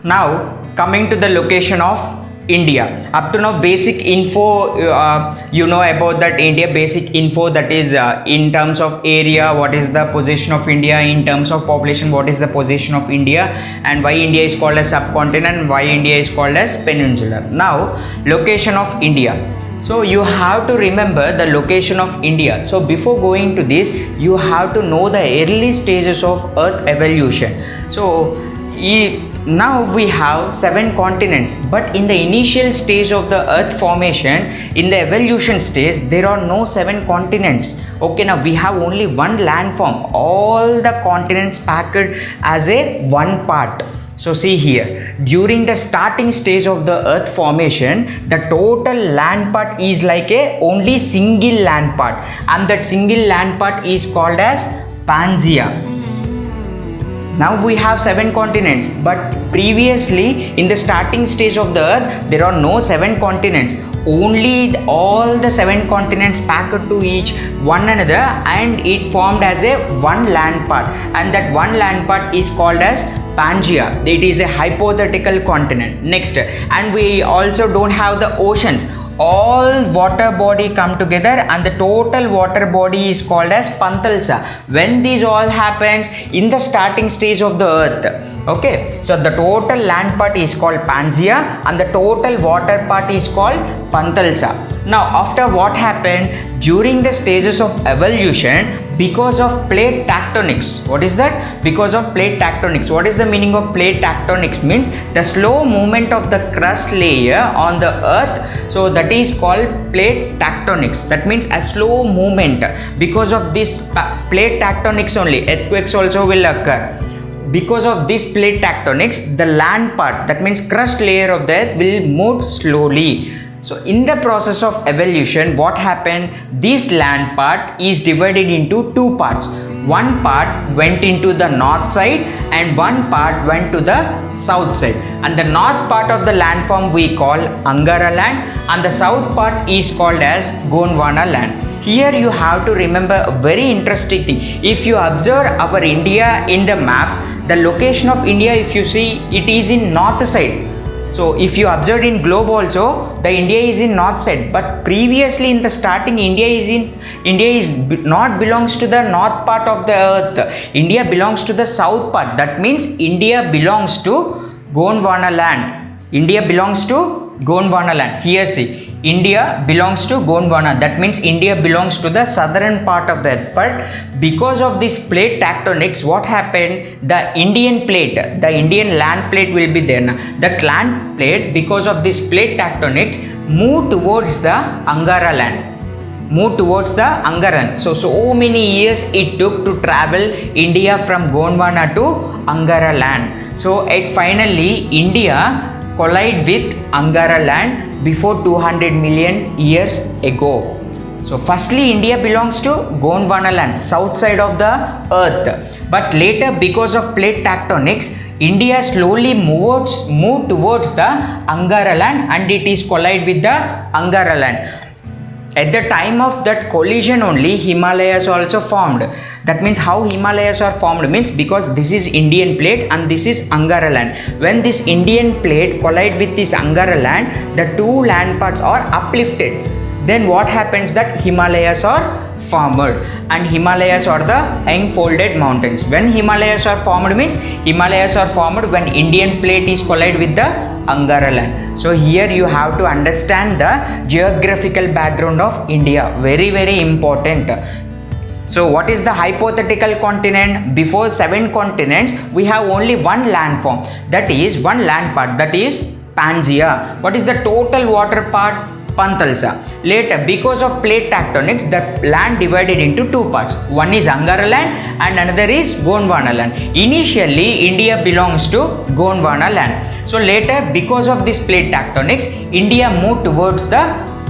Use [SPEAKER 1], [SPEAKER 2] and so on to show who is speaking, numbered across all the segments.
[SPEAKER 1] Now coming to the location of India. Up to now basic info you know about that India, basic info, that is in terms of area what is the position of India, in terms of population what is the position of India, and why India is called as subcontinent, why India is called as peninsular. Now location of India. So you have to remember the location of India. So before going to this, you have to know the early stages of Earth evolution. So now we have 7 continents, but in the initial stage of the Earth formation, in the evolution stage, there are no 7 continents. Okay, now we have only one landform, all the continents packed as a one part. So see here, during the starting stage of the Earth formation, the total land part is like a only single land part, and that single land part is called as Pangaea. Now we have 7 continents, but previously in the starting stage of the Earth, there are no 7 continents. Only all the 7 continents packed to each one another, and it formed as a one land part, and that one land part is called as Pangaea. It is a hypothetical continent. Next, and we also don't have the oceans. All water body come together and the total water body is called as Pantalsa. When this all happens in the starting stage of the Earth, okay, so the total land part is called Pangaea and the total water part is called Pantalsa. Now after what happened during the stages of evolution, because of plate tectonics. What is that? Because of plate tectonics. What is the meaning of plate tectonics? Means the slow movement of the crust layer on the Earth. So that is called plate tectonics. That means a slow movement. Because of this plate tectonics only, earthquakes also will occur. Because of this plate tectonics, the land part, that means crust layer of the Earth, will move slowly. So in the process of evolution, what happened? This land part is divided into 2 parts. One part went into the north side and one part went to the south side. And the north part of the landform we call Angara land, and the south part is called as Gondwana land. Here you have to remember a very interesting thing. If you observe our India in the map, the location of India, if you see, it is in north side. So if you observe in globe also, the India is in north side, but previously in the starting India is not belongs to the north part of the Earth. India belongs to the south part. That means India belongs to Gondwana land. India belongs to Gondwana land. Here see, India belongs to Gondwana. That means India belongs to the southern part of the Earth. But because of this plate tectonics, what happened? The Indian plate, the Indian land plate will be there now. That land plate, because of this plate tectonics, move towards the Angara land. Move towards the Angaran. So many years it took to travel India from Gondwana to Angara land. So finally India collide with Angara land before 200 million years ago. So firstly India belongs to Gondwana land, south side of the Earth. But later, because of plate tectonics, India slowly moved towards the Angara land and it is collide with the Angara land. At the time of that collision only, Himalayas also formed. That means how Himalayas are formed means because this is Indian plate and this is Angara land. When this Indian plate collide with this Angara land, the 2 land parts are uplifted. Then what happens that Himalayas are formed, and Himalayas are the enfolded mountains. When Himalayas are formed means Himalayas are formed when Indian plate is collide with the Angara land. So here you have to understand the geographical background of India. Very, very important. So what is the hypothetical continent? Before 7 continents, we have only one landform. That is one land part. That is Pangaea. What is the total water part? Pantalsa. Later, because of plate tectonics, the land divided into 2 parts. One is Angara land and another is Gondwana land. Initially, India belongs to Gondwana land. So later, because of this plate tectonics, India moved towards the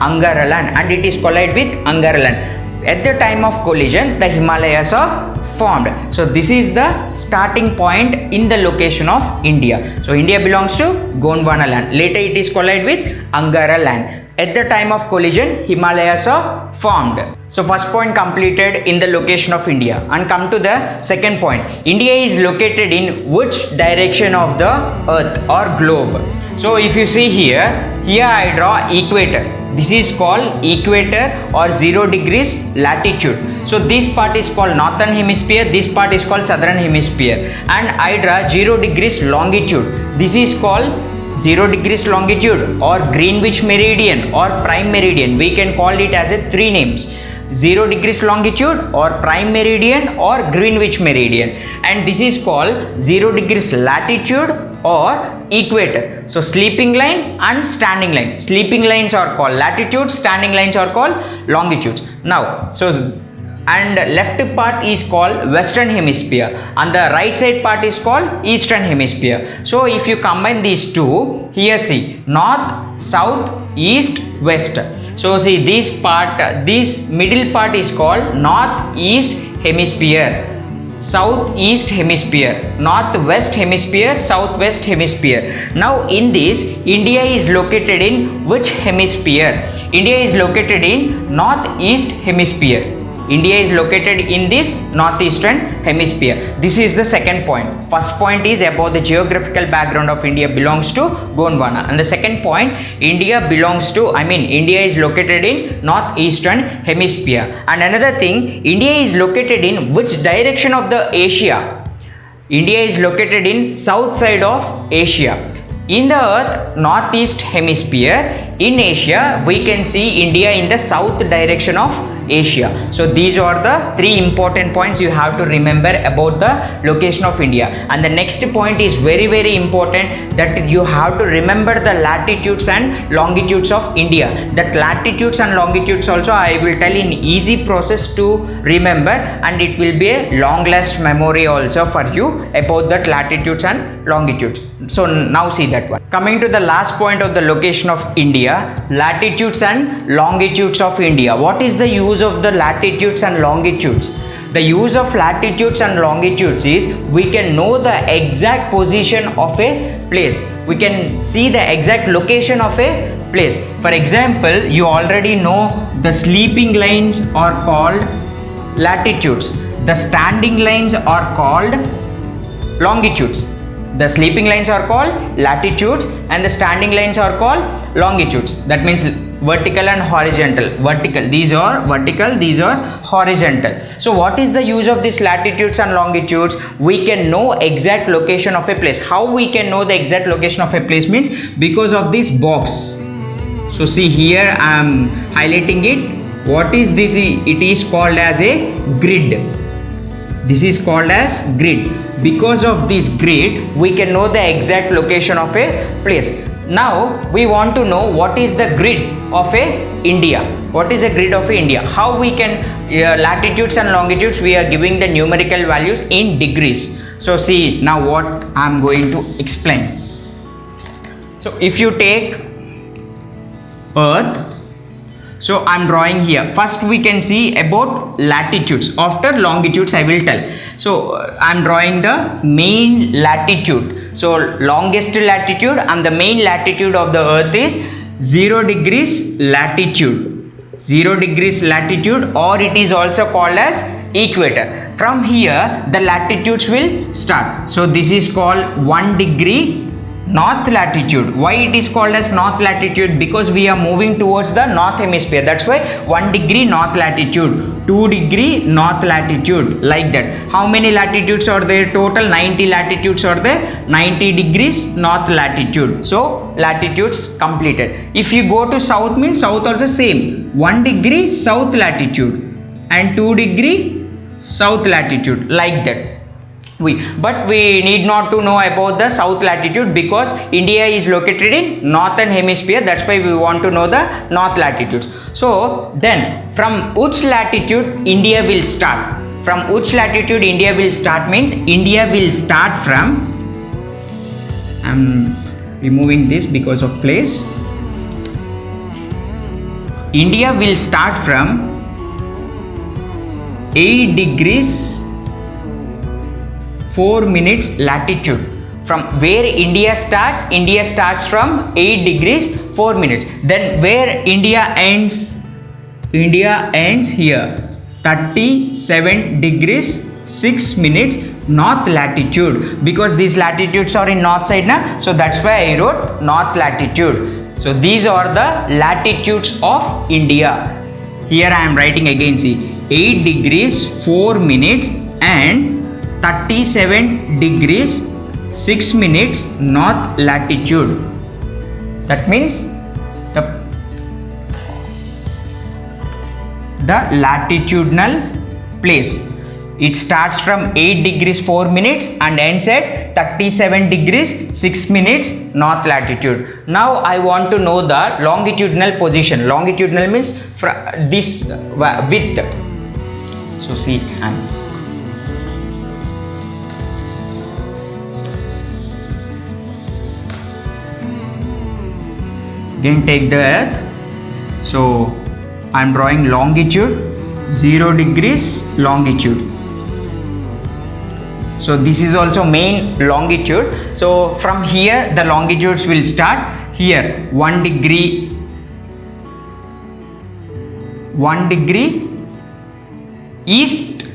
[SPEAKER 1] Angara land and it is collide with Angara land. At the time of collision, the Himalayas are formed. So this is the starting point in the location of India. So India belongs to Gondwana land. Later it is collide with Angara land. At the time of collision, Himalayas are formed. So first point completed in the location of India. And come to the second point. India is located in which direction of the earth or globe? So if you see here I draw equator. This is called equator or 0 degrees latitude. So this part is called northern hemisphere, this part is called southern hemisphere. And I draw 0 degrees longitude. This is called 0 degrees longitude or Greenwich meridian or prime meridian. We can call it as a 3 names. 0 degrees longitude or prime meridian or Greenwich meridian. And this is called 0 degrees latitude or equator. So sleeping line and standing line. Sleeping lines are called latitude, standing lines are called longitudes. Now, and left part is called western hemisphere and the right side part is called eastern hemisphere. So if you combine these two, here see north, south, east, west. So see this part, this middle part is called northeast hemisphere, southeast hemisphere, northwest hemisphere, southwest hemisphere. Now in this, India is located in which hemisphere? India is located in northeast hemisphere. India is located in this northeastern hemisphere. This is the second point. First point is about the geographical background of India belongs to Gondwana. And the second point, India is located in northeastern hemisphere. And another thing, India is located in which direction of the Asia? India is located in south side of Asia. In the earth, northeast hemisphere. In Asia, we can see India in the south direction of Asia. So these are the 3 important points you have to remember about the location of India. And the next point is very, very important, that you have to remember the latitudes and longitudes of India. That latitudes and longitudes also I will tell in easy process to remember, and it will be a long last memory also for you about that latitudes and longitudes. So now see that one. Coming to the last point of the location of India, latitudes and longitudes of India. What is the use of the latitudes and longitudes? The use of latitudes and longitudes is we can know the exact position of a place. We can see the exact location of a place. For example, you already know the sleeping lines are called latitudes. The standing lines are called longitudes. The sleeping lines are called latitudes and the standing lines are called longitudes. That means vertical and horizontal. Vertical, these are vertical, these are horizontal. So what is the use of these latitudes and longitudes? We can know exact location of a place. How we can know the exact location of a place means because of this box. So see here I am highlighting it. What is this? It is called as a grid. This is called as grid. Because of this grid, we can know the exact location of a place. Now we want to know what is the grid of a India. What is a grid of a India? How we can latitudes and longitudes, we are giving the numerical values in degrees. So see now what I am going to explain. So if you take Earth, so I am drawing here. First we can see about latitudes. After longitudes I will tell. So I am drawing the main latitude. So longest latitude and the main latitude of the earth is 0 degrees latitude. 0 degrees latitude, or it is also called as equator. From here the latitudes will start. So this is called 1 degree north latitude. Why it is called as north latitude? Because we are moving towards the north hemisphere. That's why 1 degree north latitude, 2 degree north latitude, like that. How many latitudes are there? Total 90 latitudes are there. 90 degrees north latitude. So latitudes completed. If you go to south means south also same. 1 degree south latitude and 2 degree south latitude, like that. But we need not to know about the south latitude because India is located in northern hemisphere. That's why we want to know the north latitudes. So then from which latitude India will start? From which latitude India will start means India will start from, I am removing this because of place. India will start from 8 degrees 4 minutes latitude. from where India starts from 8 degrees 4 minutes. Then where India ends here, 37 degrees 6 minutes north latitude, because these latitudes are in north side na, so that's why I wrote north latitude. So these are the latitudes of India. Here I am writing again, see, 8 degrees 4 minutes and 37 degrees 6 minutes north latitude. That means the latitudinal place. It starts from 8 degrees 4 minutes and ends at 37 degrees 6 minutes north latitude. Now I want to know the longitudinal position. Longitudinal means this width. So see, again take the earth. So I am drawing longitude, 0 degrees longitude. So this is also main longitude. So from here the longitudes will start. Here 1 degree east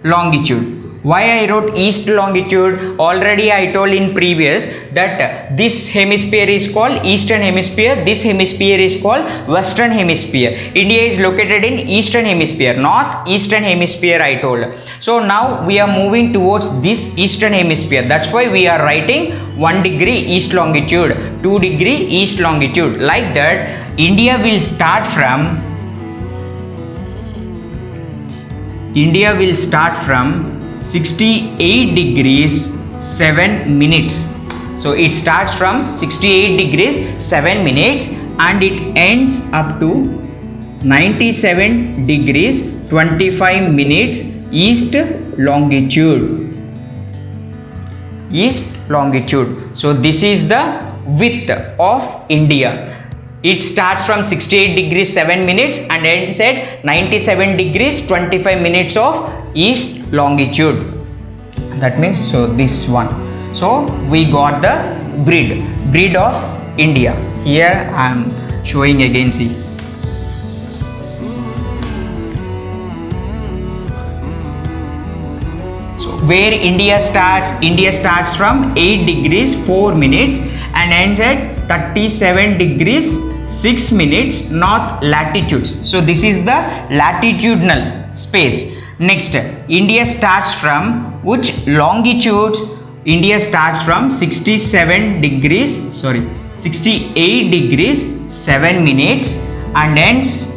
[SPEAKER 1] longitude. Why I wrote east longitude? Already I told in previous that this hemisphere is called eastern hemisphere, this hemisphere is called western hemisphere. India is located in eastern hemisphere, north eastern hemisphere I told. So now we are moving towards this eastern hemisphere. That's why we are writing 1 degree east longitude, 2 degree east longitude. Like that, India will start from 68 degrees 7 minutes. So it starts from 68 degrees 7 minutes and it ends up to 97 degrees 25 minutes east longitude. So this is the width of India. It starts from 68 degrees 7 minutes and ends at 97 degrees 25 minutes of east longitude. That means, so this one. So we got the grid of India. Here I am showing again, see. So where India starts from 8 degrees 4 minutes and ends at 37 degrees 6 minutes north latitudes. So this is the latitudinal space. Next, India starts from which longitudes? India starts from 68 degrees 7 minutes and ends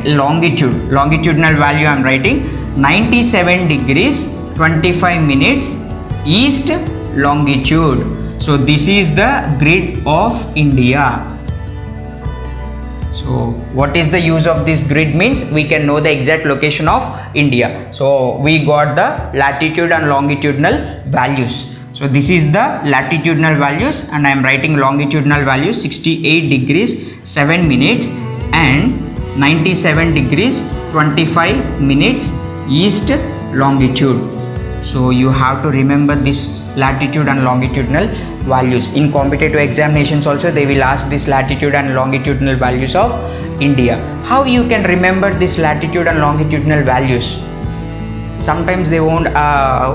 [SPEAKER 1] longitudinal value I am writing 97 degrees 25 minutes east longitude. So this is the grid of India. So what is the use of this grid? Means we can know the exact location of India. So we got the latitude and longitudinal values. So this is the latitudinal values and I am writing longitudinal values 68 degrees 7 minutes and 97 degrees 25 minutes east longitude. So you have to remember this latitude and longitudinal values. In competitive examinations also they will ask this latitude and longitudinal values of India. How you can remember this latitude and longitudinal values? Sometimes they won't,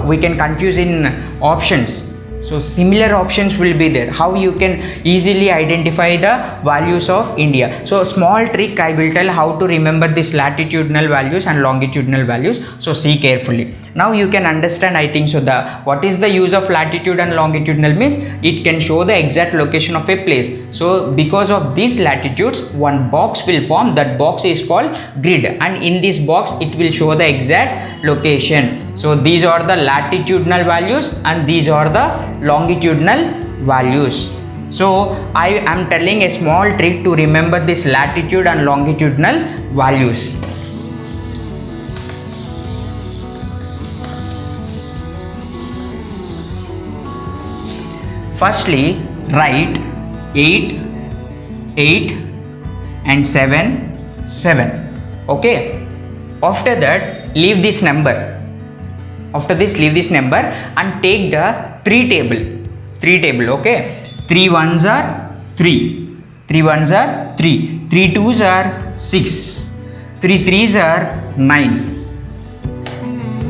[SPEAKER 1] we can confuse in options. So similar options will be there. How you can easily identify the values of India. So small trick I will tell how to remember this latitudinal values and longitudinal values. So see carefully. Now you can understand, I think so, what is the use of latitude and longitudinal means it can show the exact location of a place. So because of these latitudes one box will form, that box is called grid, and in this box it will show the exact location. So these are the latitudinal values and these are the longitudinal values. So I am telling a small trick to remember this latitude and longitudinal values. Firstly, write 8, 8 and 7, 7. Okay. After that, leave this number. After this, leave this number and take the 3 table, okay? 3 ones are 3, 3 ones are 3, 3 twos are 6, 3 threes are 9.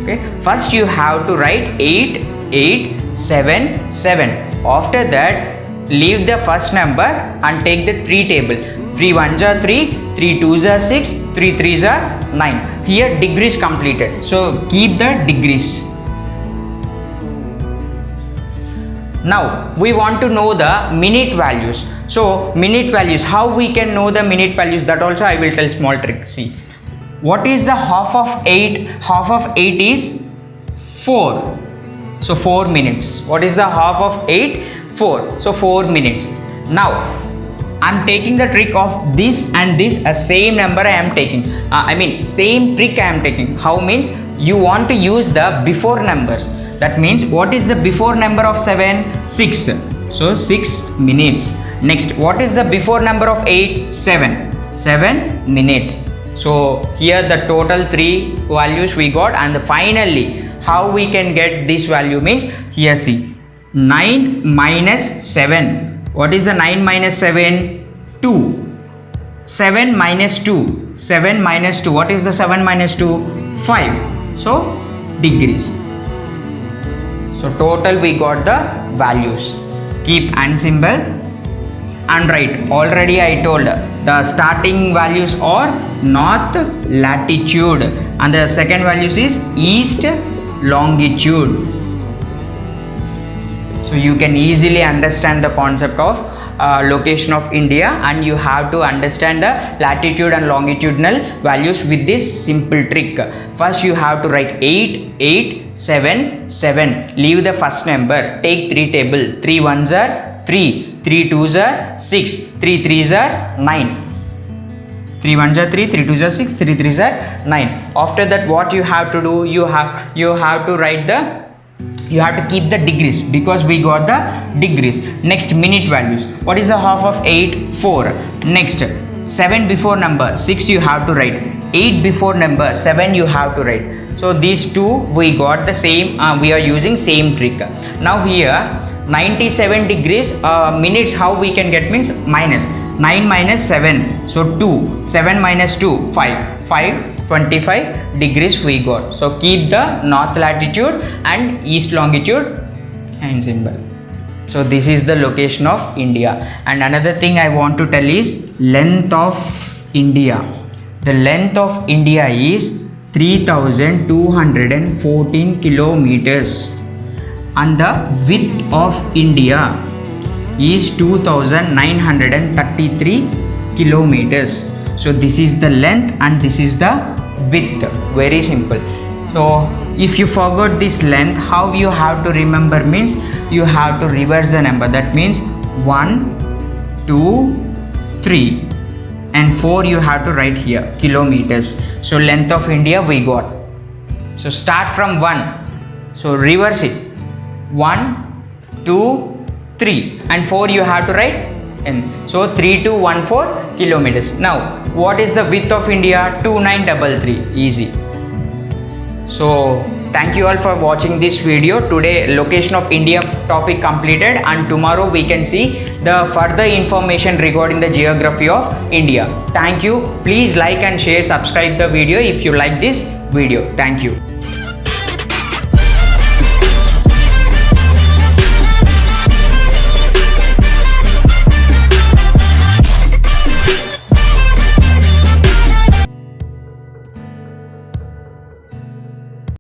[SPEAKER 1] Okay, first you have to write 8, 8, 7, 7. After that, leave the first number and take the 3 table. 3 ones are 3, 3 twos are 6, 3 threes are 9. Here degrees completed. So keep the degrees. Now we want to know the minute values. So minute values, how we can know the minute values, that also I will tell small trick. See, what is the half of 8? Half of 8 is 4. So 4 minutes. What is the half of 8? 4. So 4 minutes. Now I am taking the trick of this and this, a same number I am taking. Same trick I am taking. How means you want to use the before numbers. That means what is the before number of 7? 6. So 6 minutes. Next, what is the before number of 8? 7. 7 minutes. So here the total 3 values we got, and finally how we can get this value means, here see, 9 minus 7. What is the 9 minus 7? 2. 7 minus 2. 7 minus 2. What is the 7 minus 2? 5. So degrees. So total we got the values. Keep and symbol and write. Already I told the starting values are north latitude and the second values is east longitude. So you can easily understand the concept of location of India, and you have to understand the latitude and longitudinal values with this simple trick. First you have to write 8, 8, 7, 7. Leave the first number. Take 3 table. 3 ones are 3, 3 twos are 6, 3 threes are 9. 3 ones are 3, 3 twos are 6, 3 threes are 9. After that, what you have to do? You have to write the, you have to keep the degrees, because we got the degrees. Next, minute values. What is the half of 8? 4. Next, 7 before number 6 you have to write. 8 before number 7 you have to write. So these two we got the same, we are using same trick. Now here 97 degrees minutes, how we can get means minus 9 minus 7, so 2, 7 minus 2, 5, 25 degrees we got. So keep the north latitude and east longitude and symbol. So this is the location of India. And another thing I want to tell is length of India. The length of India is 3214 kilometers and the width of India is 2933 kilometers. So this is the length and this is the width. Very simple. So if you forgot this length, how you have to remember means you have to reverse the number. That means 1, 2, 3 and 4 you have to write here, kilometers. So length of India we got. So start from 1. So reverse it. 1, 2, 3 and 4 you have to write in. So 3214 kilometers. Now what is the width of India? 2933. Easy. So thank you all for watching this video. Today location of India topic completed, and tomorrow we can see the further information regarding the geography of India. Thank you. Please like and share, subscribe the video if you like this video. Thank you.